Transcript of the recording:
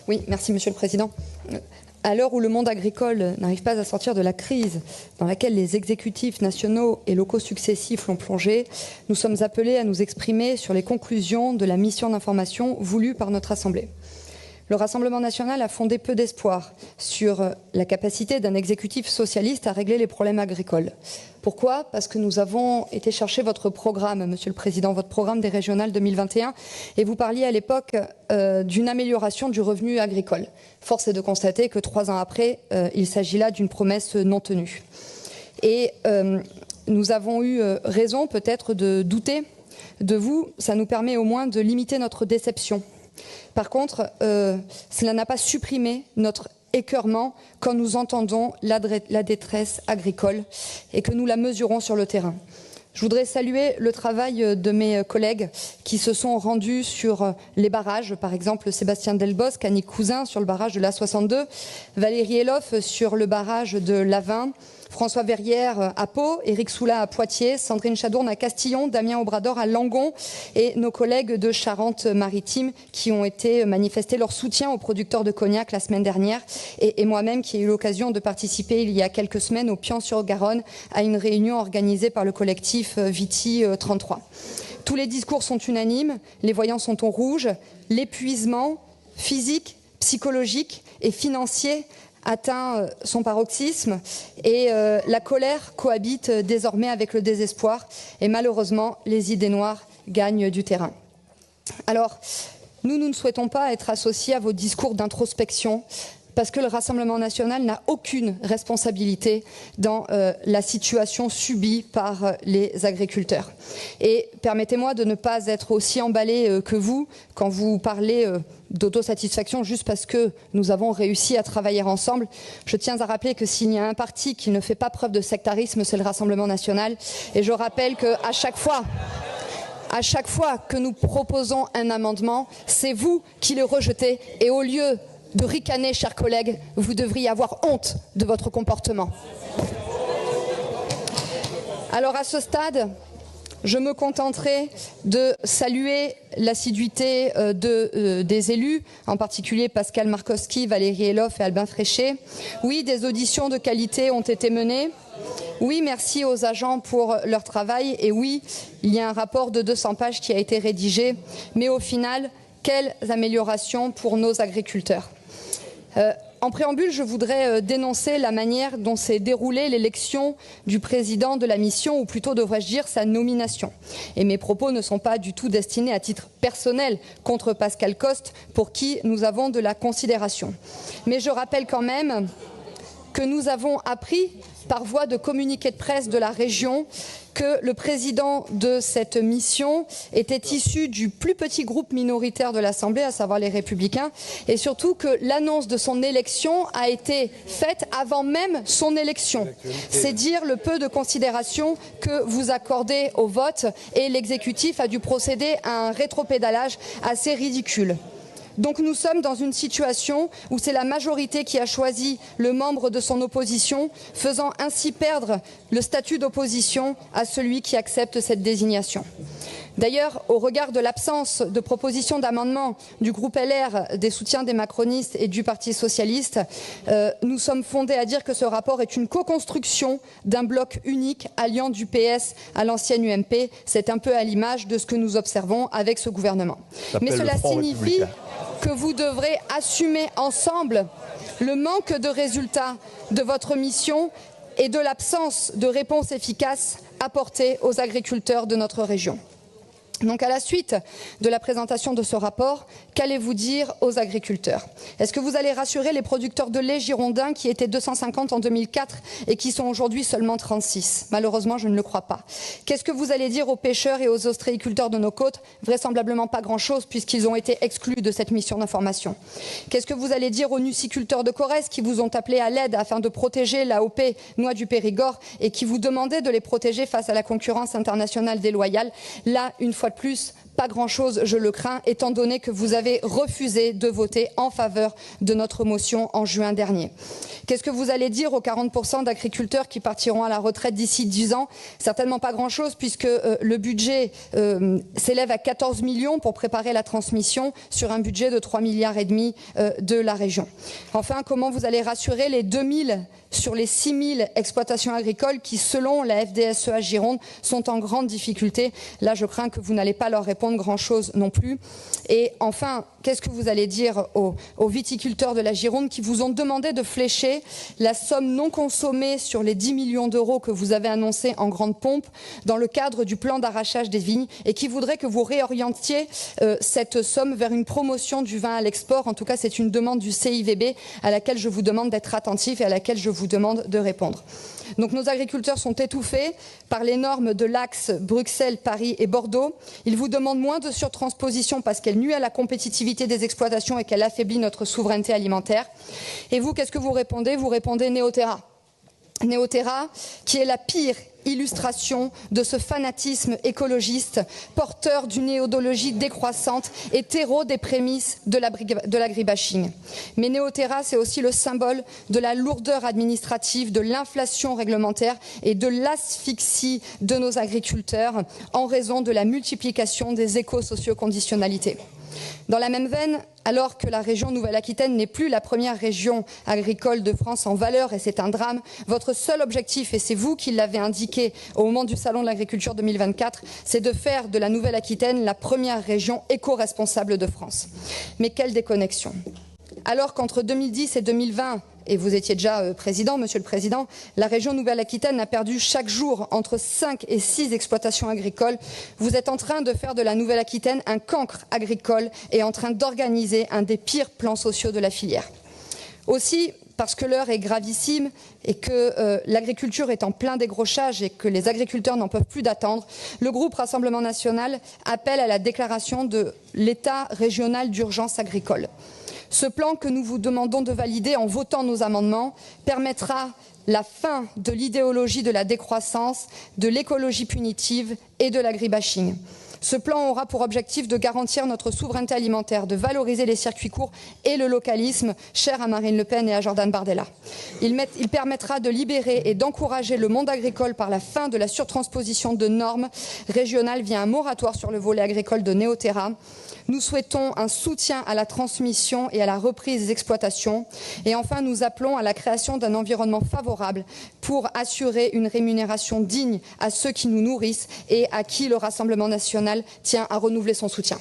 Oui, merci Monsieur le Président. À l'heure où le monde agricole n'arrive pas à sortir de la crise dans laquelle les exécutifs nationaux et locaux successifs l'ont plongé, nous sommes appelés à nous exprimer sur les conclusions de la mission d'information voulue par notre Assemblée. Le Rassemblement national a fondé peu d'espoir sur la capacité d'un exécutif socialiste à régler les problèmes agricoles. Pourquoi? Parce que nous avons été chercher votre programme, Monsieur le Président, votre programme des régionales 2021, et vous parliez à l'époque d'une amélioration du revenu agricole. Force est de constater que 3 ans après, il s'agit là d'une promesse non tenue. Et nous avons eu raison peut-être de douter de vous, ça nous permet au moins de limiter notre déception. Par contre, cela n'a pas supprimé notre écœurement quand nous entendons la détresse agricole et que nous la mesurons sur le terrain. Je voudrais saluer le travail de mes collègues qui se sont rendus sur les barrages, par exemple Sébastien Delbosque, Annick Cousin sur le barrage de l'A62, Valérie Eloff sur le barrage de l'Avin, François Verrières à Pau, Éric Soula à Poitiers, Sandrine Chadourne à Castillon, Damien Obrador à Langon et nos collègues de Charente-Maritime qui ont été manifester leur soutien aux producteurs de cognac la semaine dernière et moi-même qui ai eu l'occasion de participer il y a quelques semaines au Pian-sur-Garonne à une réunion organisée par le collectif Viti 33. Tous les discours sont unanimes, les voyants sont au rouge, l'épuisement physique, psychologique et financier atteint son paroxysme et la colère cohabite désormais avec le désespoir et malheureusement les idées noires gagnent du terrain. Alors nous ne souhaitons pas être associés à vos discours d'introspection parce que le Rassemblement national n'a aucune responsabilité dans la situation subie par les agriculteurs. Et permettez-moi de ne pas être aussi emballé que vous quand vous parlez d'autosatisfaction juste parce que nous avons réussi à travailler ensemble. Je tiens à rappeler que s'il y a un parti qui ne fait pas preuve de sectarisme, c'est le Rassemblement national. Et je rappelle qu'à chaque fois que nous proposons un amendement, c'est vous qui le rejetez et au lieu de ricaner, chers collègues, vous devriez avoir honte de votre comportement. Alors à ce stade, je me contenterai de saluer l'assiduité des élus, en particulier Pascal Markowski, Valérie Eloff et Albin Fréchet. Oui, des auditions de qualité ont été menées. Oui, merci aux agents pour leur travail. Et oui, il y a un rapport de 200 pages qui a été rédigé. Mais au final, quelles améliorations pour nos agriculteurs. En préambule, je voudrais dénoncer la manière dont s'est déroulée l'élection du président de la mission, ou plutôt devrais-je dire sa nomination. Et mes propos ne sont pas du tout destinés à titre personnel contre Pascal Coste, pour qui nous avons de la considération. Mais je rappelle quand même que nous avons appris par voie de communiqué de presse de la région que le président de cette mission était issu du plus petit groupe minoritaire de l'Assemblée, à savoir les Républicains, et surtout que l'annonce de son élection a été faite avant même son élection. C'est dire le peu de considération que vous accordez au vote, et l'exécutif a dû procéder à un rétropédalage assez ridicule. Donc nous sommes dans une situation où c'est la majorité qui a choisi le membre de son opposition, faisant ainsi perdre le statut d'opposition à celui qui accepte cette désignation. D'ailleurs, au regard de l'absence de propositions d'amendement du groupe LR, des soutiens des macronistes et du Parti socialiste, nous sommes fondés à dire que ce rapport est une co-construction d'un bloc unique alliant du PS à l'ancienne UMP. C'est un peu à l'image de ce que nous observons avec ce gouvernement. Mais cela signifie que vous devrez assumer ensemble le manque de résultats de votre mission et de l'absence de réponse efficace apportée aux agriculteurs de notre région. Donc à la suite de la présentation de ce rapport, qu'allez-vous dire aux agriculteurs? Est-ce que vous allez rassurer les producteurs de lait girondins qui étaient 250 en 2004 et qui sont aujourd'hui seulement 36? Malheureusement, je ne le crois pas. Qu'est-ce que vous allez dire aux pêcheurs et aux ostréiculteurs de nos côtes? Vraisemblablement pas grand-chose puisqu'ils ont été exclus de cette mission d'information. Qu'est-ce que vous allez dire aux nuciculteurs de Corrèze qui vous ont appelé à l'aide afin de protéger l'AOP Noix du Périgord et qui vous demandaient de les protéger face à la concurrence internationale déloyale? Là, une fois de plus, Pas grand-chose, je le crains, étant donné que vous avez refusé de voter en faveur de notre motion en juin dernier. Qu'est-ce que vous allez dire aux 40% d'agriculteurs qui partiront à la retraite d'ici 10 ans? Certainement pas grand-chose, puisque le budget s'élève à 14 millions pour préparer la transmission sur un budget de 3,5 milliards de la région. Enfin, comment vous allez rassurer les 2000 sur les 6000 exploitations agricoles qui, selon la FDSEA Gironde, sont en grande difficulté? Là, je crains que vous n'allez pas leur répondre grand-chose non plus. Et enfin, qu'est-ce que vous allez dire aux viticulteurs de la Gironde qui vous ont demandé de flécher la somme non consommée sur les 10 millions d'euros que vous avez annoncé en grande pompe dans le cadre du plan d'arrachage des vignes et qui voudraient que vous réorientiez cette somme vers une promotion du vin à l'export? En tout cas, c'est une demande du CIVB à laquelle je vous demande d'être attentif et à laquelle je vous demande de répondre. Donc nos agriculteurs sont étouffés par les normes de l'axe Bruxelles, Paris et Bordeaux. Ils vous demandent moins de surtransposition parce qu'elle nuit à la compétitivité des exploitations et qu'elle affaiblit notre souveraineté alimentaire. Et vous, qu'est-ce que vous répondez? Vous répondez Néoterra. Néoterra, qui est la pire illustration de ce fanatisme écologiste, porteur d'une idéologie décroissante et terreau des prémices de l'agribashing. Mais Néoterra, c'est aussi le symbole de la lourdeur administrative, de l'inflation réglementaire et de l'asphyxie de nos agriculteurs en raison de la multiplication des éco-socio-conditionnalités. Dans la même veine, alors que la région Nouvelle-Aquitaine n'est plus la première région agricole de France en valeur, et c'est un drame, votre seul objectif, et c'est vous qui l'avez indiqué au moment du Salon de l'Agriculture 2024, c'est de faire de la Nouvelle-Aquitaine la première région éco-responsable de France. Mais quelle déconnexion! Alors qu'entre 2010 et 2020, et vous étiez déjà président, Monsieur le Président, la région Nouvelle-Aquitaine a perdu chaque jour entre 5 et 6 exploitations agricoles. Vous êtes en train de faire de la Nouvelle-Aquitaine un cancre agricole et en train d'organiser un des pires plans sociaux de la filière. Aussi, parce que l'heure est gravissime et que l'agriculture est en plein décrochage et que les agriculteurs n'en peuvent plus d'attendre, le groupe Rassemblement National appelle à la déclaration de l'état régional d'urgence agricole. Ce plan que nous vous demandons de valider en votant nos amendements permettra la fin de l'idéologie de la décroissance, de l'écologie punitive et de l'agribashing. Ce plan aura pour objectif de garantir notre souveraineté alimentaire, de valoriser les circuits courts et le localisme, cher à Marine Le Pen et à Jordan Bardella. Il permettra de libérer et d'encourager le monde agricole par la fin de la surtransposition de normes régionales via un moratoire sur le volet agricole de Néoterra. Nous souhaitons un soutien à la transmission et à la reprise des exploitations. Et enfin, nous appelons à la création d'un environnement favorable pour assurer une rémunération digne à ceux qui nous nourrissent et à qui le Rassemblement national tient à renouveler son soutien.